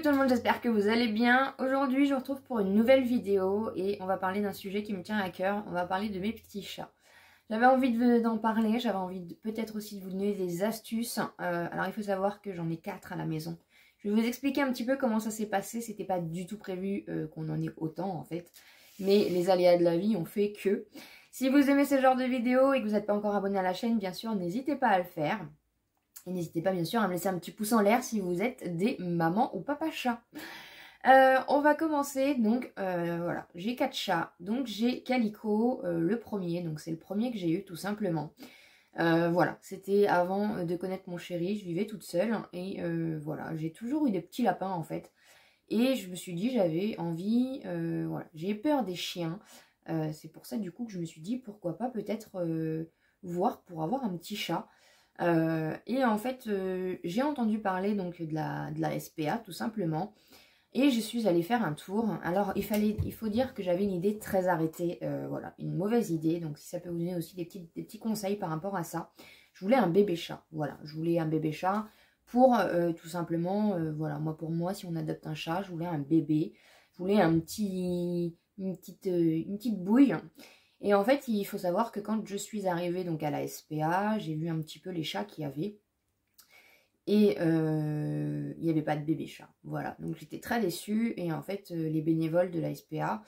Coucou tout le monde, j'espère que vous allez bien. Aujourd'hui, je vous retrouve pour une nouvelle vidéo et on va parler d'un sujet qui me tient à cœur. On va parler de mes petits chats. J'avais envie d'en parler, j'avais envie peut-être aussi de vous donner des astuces. Alors il faut savoir que j'en ai 4 à la maison. Je vais vous expliquer un petit peu comment ça s'est passé. C'était pas du tout prévu qu'on en ait autant en fait. Mais les aléas de la vie ont fait que. Si vous aimez ce genre de vidéos et que vous n'êtes pas encore abonné à la chaîne, bien sûr, n'hésitez pas à le faire. Et n'hésitez pas bien sûr à me laisser un petit pouce en l'air si vous êtes des mamans ou papas chats. On va commencer, donc voilà, j'ai 4 chats. Donc j'ai Calico, le premier, donc c'est le premier que j'ai eu tout simplement. Voilà, c'était avant de connaître mon chéri, je vivais toute seule. Et voilà, j'ai toujours eu des petits lapins en fait. Et je me suis dit, j'avais envie, voilà, j'ai peur des chiens. C'est pour ça du coup que je me suis dit, pourquoi pas peut-être voir pour avoir un petit chat. Et en fait, j'ai entendu parler donc de la SPA tout simplement. Et je suis allée faire un tour. Alors, il faut dire que j'avais une idée très arrêtée. Voilà, une mauvaise idée. Donc, si ça peut vous donner aussi des petits conseils par rapport à ça. Je voulais un bébé chat. Voilà, je voulais un bébé chat pour tout simplement, voilà, pour moi, si on adopte un chat, je voulais un bébé. Je voulais une petite bouille. Et en fait, il faut savoir que quand je suis arrivée donc à la SPA, j'ai vu un petit peu les chats qu'il y avait. Et il n'y avait pas de bébé chat. Voilà, donc j'étais très déçue. Et en fait, les bénévoles de la SPA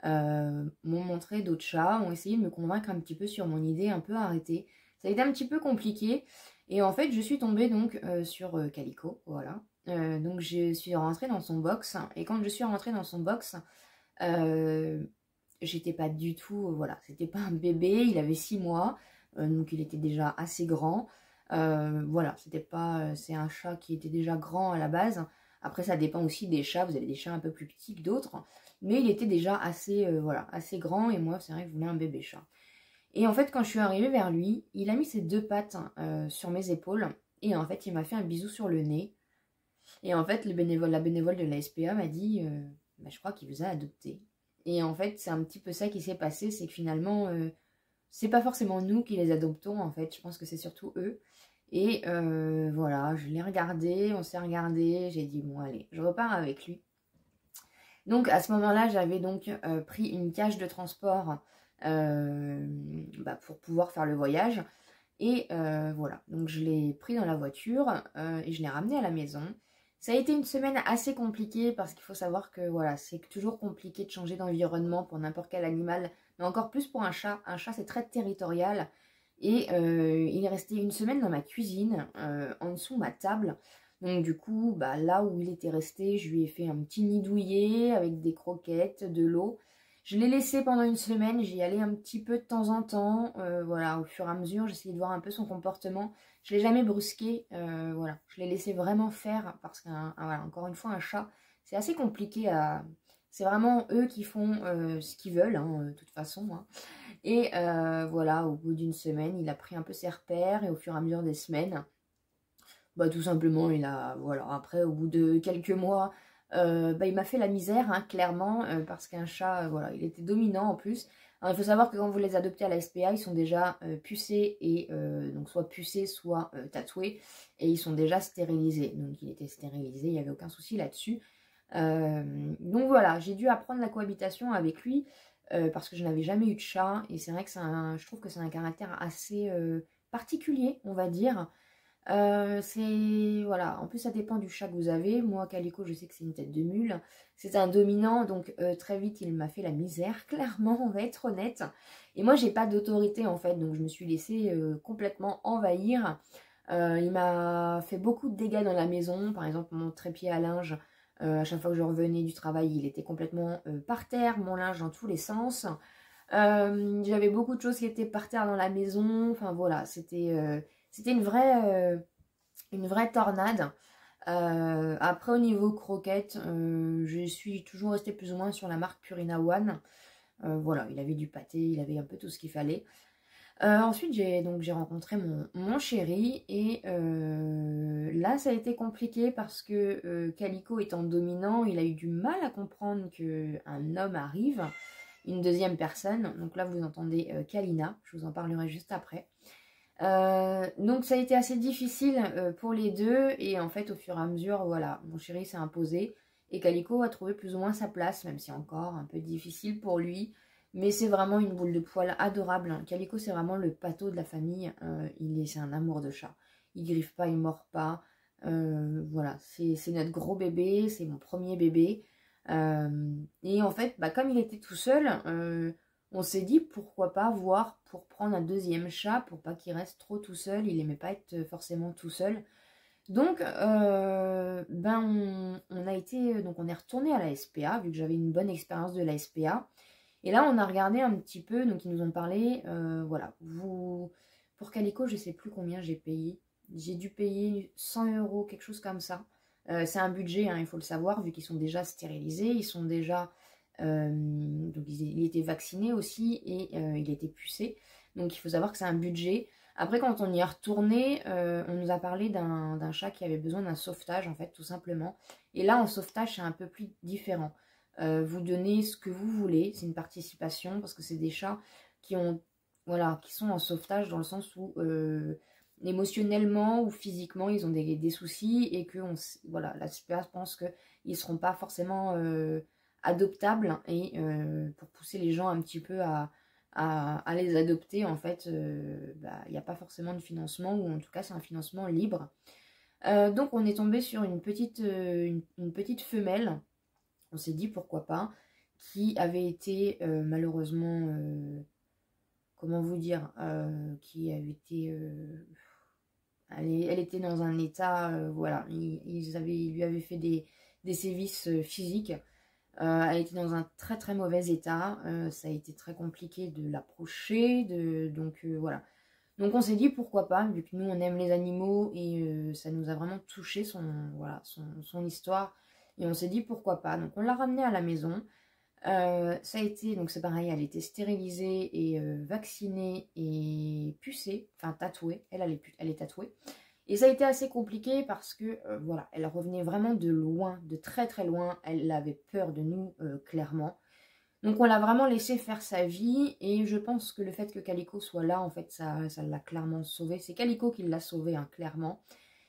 m'ont montré d'autres chats, ont essayé de me convaincre un petit peu sur mon idée un peu arrêtée. Ça a été un petit peu compliqué. Et en fait, je suis tombée donc sur Calico, voilà. Donc je suis rentrée dans son box. Et quand je suis rentrée dans son box, j'étais pas du tout, voilà, c'était pas un bébé, il avait 6 mois, donc il était déjà assez grand. Voilà, c'était pas, c'est un chat qui était déjà grand à la base. Après, ça dépend aussi des chats, vous avez des chats un peu plus petits que d'autres, mais il était déjà assez, voilà, assez grand, et moi, c'est vrai que je voulais un bébé chat. Et en fait, quand je suis arrivée vers lui, il a mis ses 2 pattes sur mes épaules, et en fait, il m'a fait un bisou sur le nez. Et en fait, la bénévole de la SPA m'a dit, bah, je crois qu'il vous a adopté. Et en fait, c'est un petit peu ça qui s'est passé, c'est que finalement, c'est pas forcément nous qui les adoptons, en fait, je pense que c'est surtout eux. Et voilà, je l'ai regardé, on s'est regardé, j'ai dit, bon allez, je repars avec lui. Donc à ce moment-là, j'avais donc pris une cage de transport pour pouvoir faire le voyage. Et voilà, donc je l'ai pris dans la voiture et je l'ai ramené à la maison. Ça a été une semaine assez compliquée parce qu'il faut savoir que voilà, c'est toujours compliqué de changer d'environnement pour n'importe quel animal, mais encore plus pour un chat. Un chat, c'est très territorial. Et il est resté une semaine dans ma cuisine, en dessous de ma table. Donc du coup, bah, là où il était resté, je lui ai fait un petit nid douillet avec des croquettes, de l'eau. Je l'ai laissé pendant une semaine, j'y allais un petit peu de temps en temps, voilà, au fur et à mesure, j'essayais de voir un peu son comportement. Je ne l'ai jamais brusqué, voilà, je l'ai laissé vraiment faire, parce voilà, encore une fois, un chat, c'est assez compliqué à... C'est vraiment eux qui font ce qu'ils veulent, hein, de toute façon. Hein. Et voilà, au bout d'une semaine, il a pris un peu ses repères, et au fur et à mesure des semaines, bah, tout simplement, voilà, après, au bout de quelques mois... il m'a fait la misère, hein, clairement, parce qu'un chat, voilà, il était dominant en plus. Alors, il faut savoir que quand vous les adoptez à la SPA, ils sont déjà pucés, et donc soit pucés, soit tatoués, et ils sont déjà stérilisés. Donc il était stérilisé, il n'y avait aucun souci là-dessus. Donc voilà, j'ai dû apprendre la cohabitation avec lui, parce que je n'avais jamais eu de chat, et c'est vrai que je trouve que c'est un caractère assez particulier, on va dire. Voilà, en plus ça dépend du chat que vous avez. Moi, Calico, je sais que c'est une tête de mule, c'est un dominant, donc très vite il m'a fait la misère, clairement, on va être honnête. Et moi j'ai pas d'autorité en fait, donc je me suis laissée complètement envahir. Il m'a fait beaucoup de dégâts dans la maison, par exemple mon trépied à linge, à chaque fois que je revenais du travail, il était complètement par terre, mon linge dans tous les sens. J'avais beaucoup de choses qui étaient par terre dans la maison, enfin voilà, c'était une vraie tornade. Après, au niveau croquettes, je suis toujours restée plus ou moins sur la marque Purina One. Voilà, il avait du pâté, il avait un peu tout ce qu'il fallait. Ensuite, j'ai rencontré mon chéri. Et là, ça a été compliqué parce que Calico étant dominant, il a eu du mal à comprendre qu'un homme arrive, une deuxième personne. Donc là, vous entendez Kalina, je vous en parlerai juste après. Donc ça a été assez difficile pour les deux et en fait au fur et à mesure, voilà, mon chéri s'est imposé et Calico a trouvé plus ou moins sa place, même si encore un peu difficile pour lui, mais c'est vraiment une boule de poil adorable, hein. Calico c'est vraiment le pâteau de la famille, c'est un amour de chat, il griffe pas, il mord pas, voilà, c'est notre gros bébé, c'est mon premier bébé, et en fait, bah, comme il était tout seul, on s'est dit pourquoi pas voir pour prendre un deuxième chat pour pas qu'il reste trop tout seul. Il aimait pas être forcément tout seul. Donc, on a été, donc on est retourné à la SPA vu que j'avais une bonne expérience de la SPA. Et là, on a regardé un petit peu, donc ils nous ont parlé, voilà, pour Calico, je sais plus combien j'ai payé. J'ai dû payer 100 euros, quelque chose comme ça. C'est un budget, hein, il faut le savoir, vu qu'ils sont déjà stérilisés, ils sont déjà donc il était vacciné aussi et il était pucé. Donc il faut savoir que c'est un budget. Après, quand on y est retourné, on nous a parlé d'un chat qui avait besoin d'un sauvetage, en fait, tout simplement. Et là, en sauvetage, c'est un peu plus différent. Vous donnez ce que vous voulez, c'est une participation, parce que c'est des chats qui ont, voilà, qui sont en sauvetage dans le sens où émotionnellement ou physiquement, ils ont des soucis et que voilà, la SPA pense qu'ils ne seront pas forcément adoptables et pour pousser les gens un petit peu à les adopter, en fait, il n'y a pas forcément de financement, ou en tout cas c'est un financement libre. Donc on est tombé sur une petite femelle, on s'est dit pourquoi pas, qui avait été malheureusement, comment vous dire, qui avait été... elle était dans un état, voilà, ils lui avaient fait des sévices physiques. Elle était dans un très très mauvais état, ça a été très compliqué de l'approcher, donc voilà. Donc on s'est dit pourquoi pas, vu que nous on aime les animaux et ça nous a vraiment touché voilà, son histoire. Et on s'est dit pourquoi pas. Donc on l'a ramenée à la maison. Ça a été, donc c'est pareil, elle était stérilisée et vaccinée et pucée, enfin tatouée, elle est tatouée. Et ça a été assez compliqué parce que, voilà, elle revenait vraiment de loin, de très très loin, elle avait peur de nous, clairement. Donc on l'a vraiment laissé faire sa vie et je pense que le fait que Calico soit là, en fait, ça l'a clairement sauvée. C'est Calico qui l'a sauvée, hein, clairement.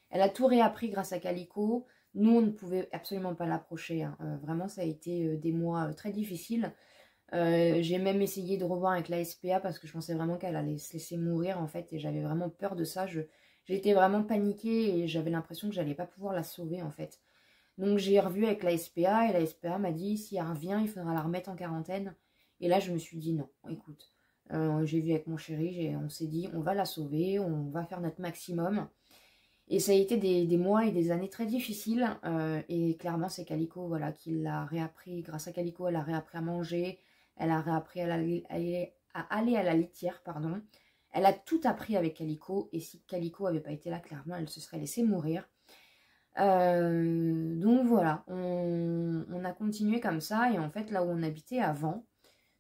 Elle a tout réappris grâce à Calico. Nous, on ne pouvait absolument pas l'approcher, hein. Vraiment, ça a été des mois très difficiles. J'ai même essayé de revoir avec la SPA parce que je pensais vraiment qu'elle allait se laisser mourir, en fait, et j'avais vraiment peur de ça. J'étais vraiment paniquée et j'avais l'impression que j'allais pas pouvoir la sauver, en fait. Donc j'ai revu avec la SPA et la SPA m'a dit si elle revient, il faudra la remettre en quarantaine. Et là, je me suis dit non, écoute, j'ai vu avec mon chéri, on s'est dit on va la sauver, on va faire notre maximum. Et ça a été des mois et des années très difficiles. Et clairement, c'est Calico, voilà, qui l'a réappris. Grâce à Calico, elle a réappris à manger. Elle a réappris à aller à la litière, pardon. Elle a tout appris avec Calico. Et si Calico n'avait pas été là, clairement, elle se serait laissée mourir. Donc voilà, on a continué comme ça. Et en fait, là où on habitait avant,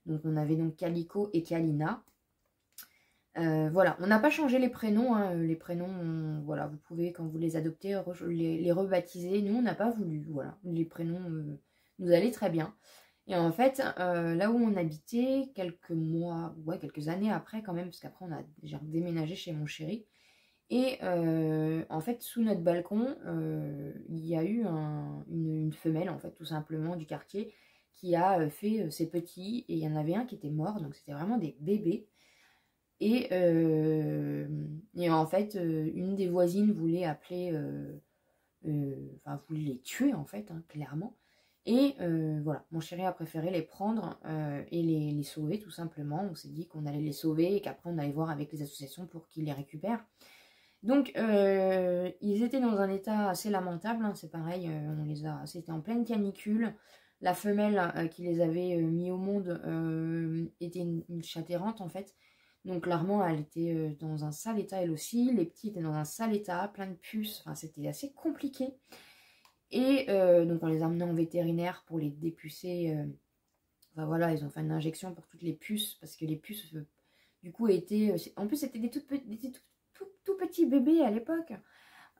donc on avait donc Calico et Kalina. Voilà, on n'a pas changé les prénoms, hein. Les prénoms, voilà, vous pouvez, quand vous les adoptez, les rebaptiser. Nous, on n'a pas voulu, voilà. Les prénoms nous allaient très bien. Et en fait, là où on habitait, quelques mois, ouais, quelques années après quand même, parce qu'après, on a déjà déménagé chez mon chéri. Et en fait, sous notre balcon, il y a eu une femelle, en fait, tout simplement, du quartier, qui a fait ses petits. Et il y en avait un qui était mort, donc c'était vraiment des bébés. Et en fait, une des voisines voulait appeler, enfin voulait les tuer en fait, hein, clairement. Et voilà, mon chéri a préféré les prendre et les sauver tout simplement. On s'est dit qu'on allait les sauver et qu'après on allait voir avec les associations pour qu'ils les récupèrent. Donc ils étaient dans un état assez lamentable, hein, c'est pareil, c'était en pleine canicule. La femelle qui les avait mis au monde était une chatte errante en fait. Donc clairement, elle était dans un sale état elle aussi. Les petits étaient dans un sale état, plein de puces. Enfin, c'était assez compliqué. Et donc on les a emmenés en vétérinaire pour les dépucer. Enfin voilà, ils ont fait une injection pour toutes les puces. Parce que les puces, du coup, étaient... en plus, c'était des tout petits bébés à l'époque.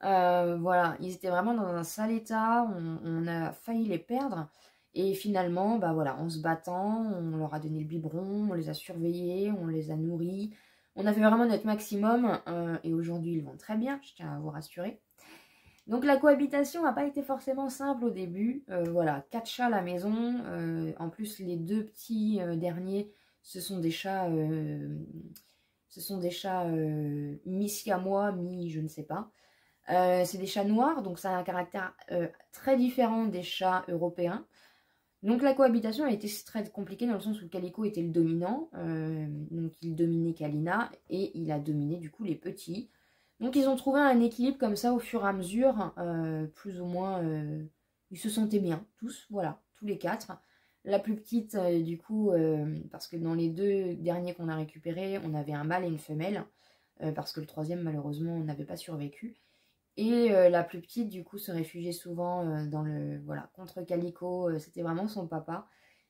Voilà, ils étaient vraiment dans un sale état. On a failli les perdre. Et finalement, bah voilà, en se battant, on leur a donné le biberon, on les a surveillés, on les a nourris, On a fait vraiment notre maximum et aujourd'hui ils vont très bien, je tiens à vous rassurer. Donc la cohabitation n'a pas été forcément simple au début. Voilà, 4 chats à la maison. En plus, les 2 petits derniers, ce sont des chats, mi-siamois, mi je ne sais pas. C'est des chats noirs, donc ça a un caractère très différent des chats européens. Donc la cohabitation a été très compliquée dans le sens où Calico était le dominant, donc il dominait Kalina et il a dominé du coup les petits. Donc ils ont trouvé un équilibre comme ça au fur et à mesure, plus ou moins, ils se sentaient bien tous, voilà, tous les 4. La plus petite du coup, parce que dans les 2 derniers qu'on a récupérés, on avait un mâle et une femelle, parce que le troisième malheureusement n'avait pas survécu. Et la plus petite, du coup, se réfugiait souvent dans le... Voilà, contre Calico, c'était vraiment son papa.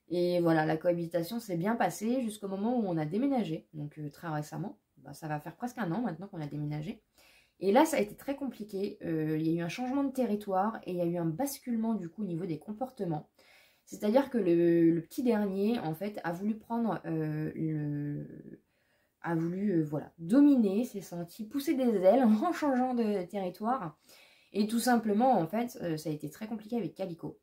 Et voilà, la cohabitation s'est bien passée jusqu'au moment où on a déménagé. Donc très récemment, bah, ça va faire presque un an maintenant qu'on a déménagé. Et là, ça a été très compliqué. Il y a eu un changement de territoire et il y a eu un basculement, du coup, au niveau des comportements. C'est-à-dire que le petit dernier, en fait, a voulu prendre a voulu voilà, dominer, s'est senti pousser des ailes en changeant de territoire. Et tout simplement, en fait, ça a été très compliqué avec Calico.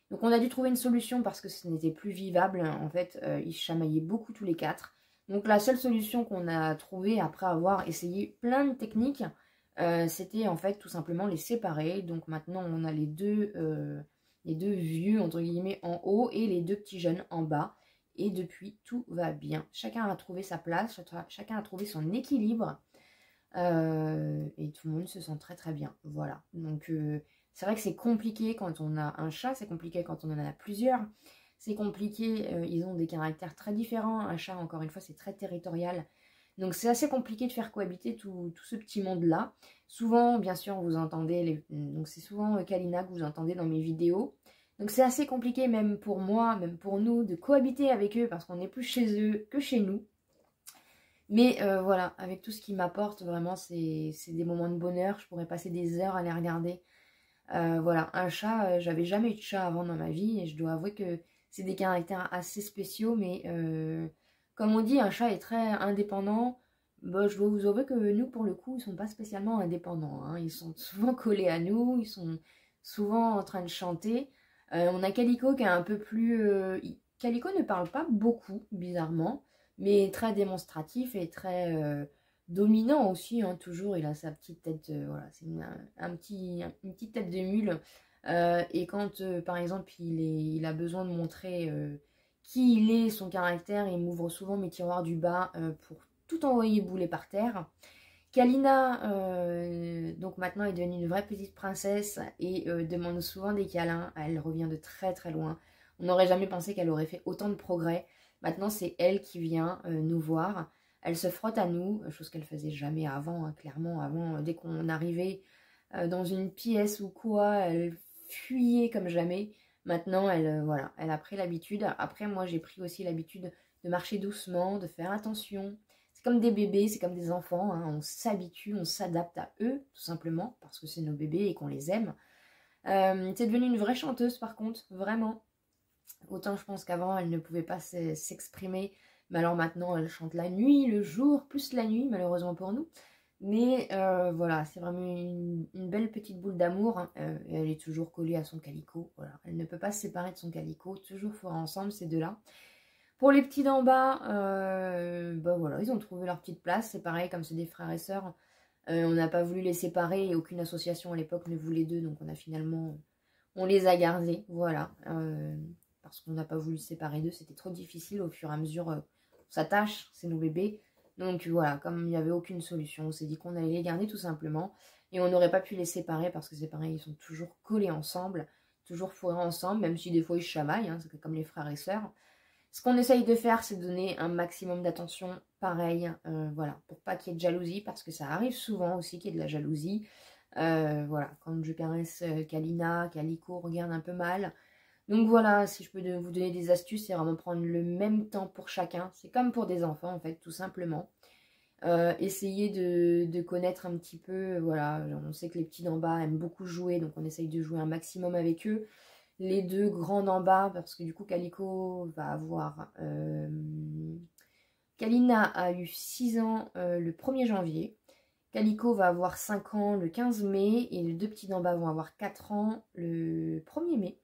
Donc on a dû trouver une solution parce que ce n'était plus vivable. En fait, ils chamaillaient beaucoup tous les 4. Donc la seule solution qu'on a trouvée après avoir essayé plein de techniques, c'était en fait tout simplement les séparer. Donc maintenant on a les deux vieux entre guillemets en haut et les 2 petits jeunes en bas. Et depuis, tout va bien. Chacun a trouvé sa place, chacun a trouvé son équilibre. Et tout le monde se sent très très bien. Voilà. Donc c'est vrai que c'est compliqué quand on a un chat, c'est compliqué quand on en a plusieurs. C'est compliqué, ils ont des caractères très différents. Un chat, encore une fois, c'est très territorial. Donc c'est assez compliqué de faire cohabiter tout ce petit monde-là. Souvent, bien sûr, vous entendez, donc c'est souvent Kalina que vous entendez dans mes vidéos. Donc c'est assez compliqué même pour moi, même pour nous, de cohabiter avec eux parce qu'on est plus chez eux que chez nous. Mais voilà, avec tout ce qu'ils m'apportent, vraiment, c'est des moments de bonheur. Je pourrais passer des heures à les regarder. Voilà, un chat, j'avais jamais eu de chat avant dans ma vie et je dois avouer que c'est des caractères assez spéciaux. Mais comme on dit, un chat est très indépendant. Bah, je dois vous avouer que nous, pour le coup, ils sont pas spécialement indépendants, hein. Ils sont souvent collés à nous, ils sont souvent en train de chanter. On a Calico qui est un peu plus... Calico ne parle pas beaucoup, bizarrement, mais très démonstratif et très dominant aussi, hein, toujours. Il a sa petite tête, voilà, c'est une petite tête de mule. Et quand, par exemple, il a besoin de montrer qui il est, son caractère, il m'ouvre souvent mes tiroirs du bas pour tout envoyer bouler par terre. Kalina, donc maintenant, est devenue une vraie petite princesse et demande souvent des câlins. Elle revient de très très loin. On n'aurait jamais pensé qu'elle aurait fait autant de progrès. Maintenant, c'est elle qui vient nous voir. Elle se frotte à nous, chose qu'elle faisait jamais avant, hein, clairement. Avant, dès qu'on arrivait dans une pièce ou quoi, elle fuyait comme jamais. Maintenant, voilà, elle a pris l'habitude. Après, moi, j'ai pris aussi l'habitude de marcher doucement, de faire attention. C'est comme des bébés, c'est comme des enfants, hein. On s'habitue, on s'adapte à eux, tout simplement, parce que c'est nos bébés et qu'on les aime. C'est devenue une vraie chanteuse, par contre, vraiment. Autant je pense qu'avant, elle ne pouvait pas s'exprimer, mais alors maintenant, elle chante la nuit, le jour, plus la nuit, malheureusement pour nous. Mais voilà, c'est vraiment une belle petite boule d'amour, hein. Et elle est toujours collée à son calico. Voilà. Elle ne peut pas se séparer de son calico, toujours fort ensemble, ces deux-là. Pour les petits d'en bas, bah voilà, ils ont trouvé leur petite place. C'est pareil, comme c'est des frères et sœurs, on n'a pas voulu les séparer et aucune association à l'époque ne voulait d'eux. Donc on les a gardés, voilà. Parce qu'on n'a pas voulu se séparer d'eux, c'était trop difficile. Au fur et à mesure, on s'attache, c'est nos bébés. Donc voilà, comme il n'y avait aucune solution, on s'est dit qu'on allait les garder tout simplement. Et on n'aurait pas pu les séparer parce que c'est pareil, ils sont toujours collés ensemble, toujours fourrés ensemble, même si des fois ils chamaillent, hein, c'est comme les frères et sœurs. Ce qu'on essaye de faire, c'est donner un maximum d'attention, pareil, voilà, pour pas qu'il y ait de jalousie, parce que ça arrive souvent aussi qu'il y ait de la jalousie. Voilà, quand je caresse Kalina, Calico regarde un peu mal. Donc voilà, si je peux vous donner des astuces, c'est vraiment prendre le même temps pour chacun. C'est comme pour des enfants, en fait, tout simplement. Essayer de connaître un petit peu, voilà, on sait que les petits d'en bas aiment beaucoup jouer, donc on essaye de jouer un maximum avec eux. Les deux grands d'en bas, parce que du coup Calico va avoir Kalina a eu 6 ans le 1er janvier. Calico va avoir 5 ans le 15 mai et les deux petits d'en bas vont avoir 4 ans le 1er mai.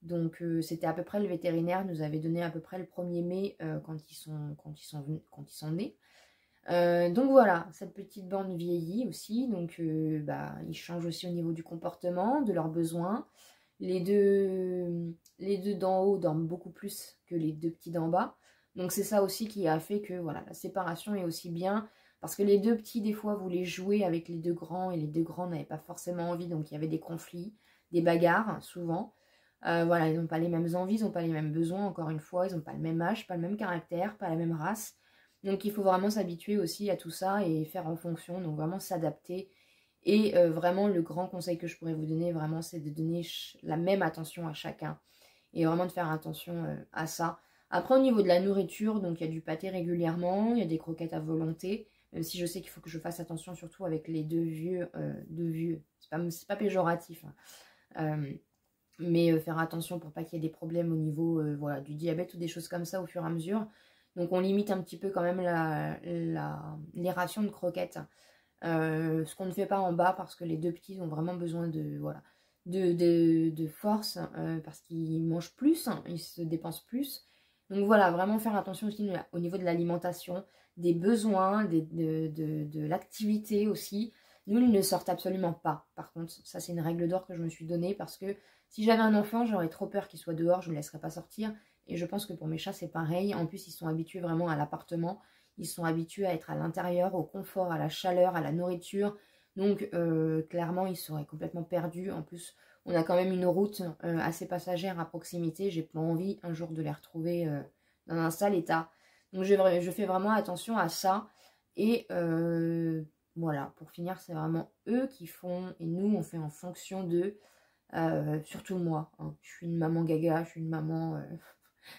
Donc c'était à peu près, le vétérinaire nous avait donné à peu près le 1er mai quand ils sont nés. Donc voilà, cette petite bande vieillit aussi, donc ils changent aussi au niveau du comportement, de leurs besoins. Les deux d'en haut dorment beaucoup plus que les deux petits d'en bas. Donc c'est ça aussi qui a fait que voilà, la séparation est aussi bien. Parce que les deux petits, des fois, voulaient jouer avec les deux grands. Et les deux grands n'avaient pas forcément envie. Donc il y avait des conflits, des bagarres, souvent. Voilà, ils n'ont pas les mêmes envies, ils n'ont pas les mêmes besoins. Encore une fois, ils n'ont pas le même âge, pas le même caractère, pas la même race. Donc il faut vraiment s'habituer aussi à tout ça et faire en fonction. Donc vraiment s'adapter. Et vraiment, le grand conseil que je pourrais vous donner, vraiment, c'est de donner la même attention à chacun. Et vraiment de faire attention à ça. Après, au niveau de la nourriture, donc il y a du pâté régulièrement, il y a des croquettes à volonté. Même si je sais qu'il faut que je fasse attention, surtout avec les deux vieux. C'est pas péjoratif. Hein. Mais faire attention pour pas qu'il y ait des problèmes au niveau voilà, du diabète ou des choses comme ça au fur et à mesure. Donc on limite un petit peu quand même les rations de croquettes. Ce qu'on ne fait pas en bas parce que les deux petits ont vraiment besoin de force parce qu'ils mangent plus, hein, ils se dépensent plus. Donc voilà, vraiment faire attention aussi au niveau de l'alimentation, des besoins, de l'activité aussi. Nous, ils ne sortent absolument pas. Par contre, ça c'est une règle d'or que je me suis donnée parce que si j'avais un enfant, j'aurais trop peur qu'il soit dehors, je ne le laisserais pas sortir. Et je pense que pour mes chats, c'est pareil. En plus, ils sont habitués vraiment à l'appartement. Ils sont habitués à être à l'intérieur, au confort, à la chaleur, à la nourriture. Donc, clairement, ils seraient complètement perdus. En plus, on a quand même une route assez passagère à proximité. J'ai pas envie un jour de les retrouver dans un sale état. Donc, je fais vraiment attention à ça. Et voilà, pour finir, c'est vraiment eux qui font. Et nous, on fait en fonction d'eux. Surtout moi. Hein. Je suis une maman gaga, je suis une maman...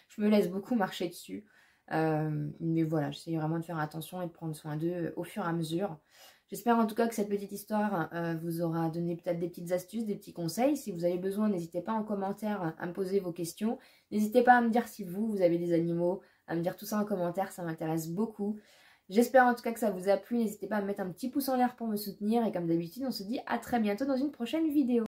je me laisse beaucoup marcher dessus. Mais voilà, j'essaie vraiment de faire attention et de prendre soin d'eux au fur et à mesure. J'espère en tout cas que cette petite histoire vous aura donné peut-être des petites astuces, des petits conseils. Si vous avez besoin, n'hésitez pas en commentaire à me poser vos questions. N'hésitez pas à me dire si vous avez des animaux, à me dire tout ça en commentaire, ça m'intéresse beaucoup. J'espère en tout cas que ça vous a plu. N'hésitez pas à me mettre un petit pouce en l'air pour me soutenir. Et comme d'habitude, on se dit à très bientôt dans une prochaine vidéo.